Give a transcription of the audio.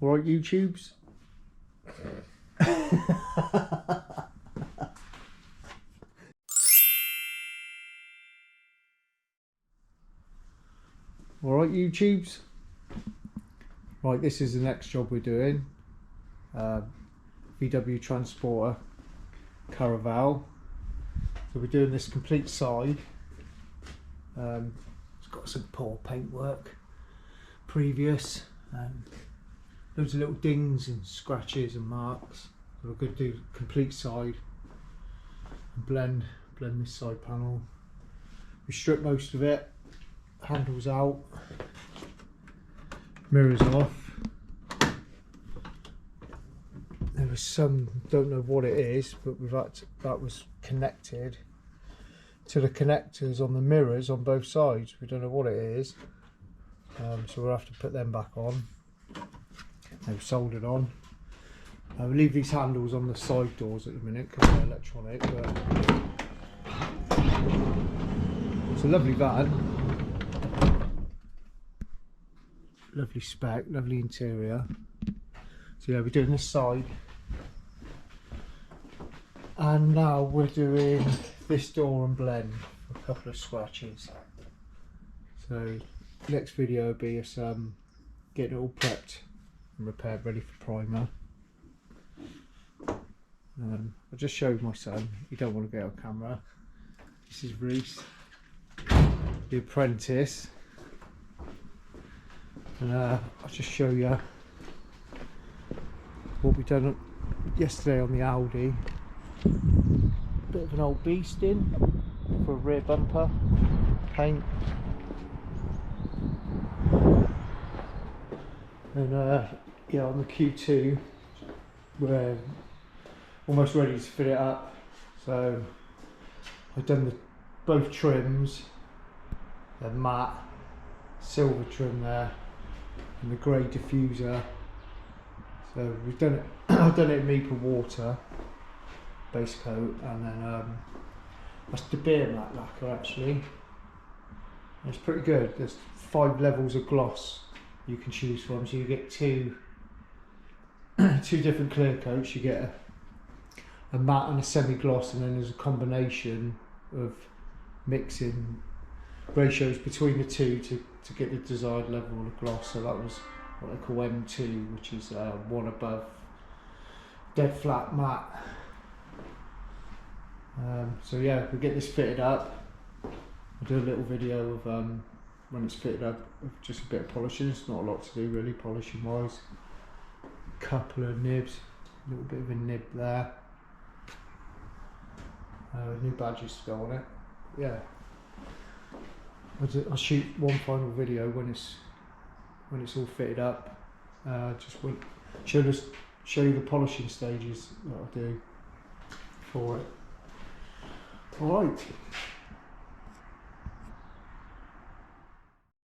Alright, YouTubes? Alright, YouTubes? Right, this is the next job we're doing. VW Transporter Caravelle. So we're doing this complete side. It's got some poor paintwork previous. Loads of little dings and scratches and marks. So we're going to do complete side and blend this side panel. We strip most of it, handles out, mirrors off. There was some, don't know what it is, but that was connected to the connectors on the mirrors on both sides. We don't know what it is, so we'll have to put them back on. They've soldered on. We'll leave these handles on the side doors at the minute because they're electronic. But it's a lovely van, lovely spec, lovely interior. So yeah, we're doing this side, and now we're doing this door and blend, a couple of scratches. So next video will be us getting it all prepped and repaired, ready for primer. I just showed my son, he don't want to get on camera. This is Reese, the apprentice, and I'll just show you what we done yesterday on the Audi. Bit of an old beast in for a rear bumper paint, and yeah, on the Q2 we're almost ready to fit it up. So I've done both trims, the matte silver trim there and the grey diffuser. So we've done it. I've done it in Meeple water base coat, and then that's the beer matte lacquer actually. It's pretty good. There's 5 levels of gloss you can choose from, so you get two different clear coats. You get a matte and a semi-gloss, and then there's a combination of mixing ratios between the two to get the desired level of gloss. So that was what they call M2, which is one above dead flat matte. So yeah, we get this fitted up. I'll do a little video of when it's fitted up, of just a bit of polishing. It's not a lot to do really polishing wise. Couple of nibs, a little bit of a nib there. New badges to go on it. Yeah, I'll shoot one final video when it's all fitted up. Just show you the polishing stages that I'll do for it. Alright.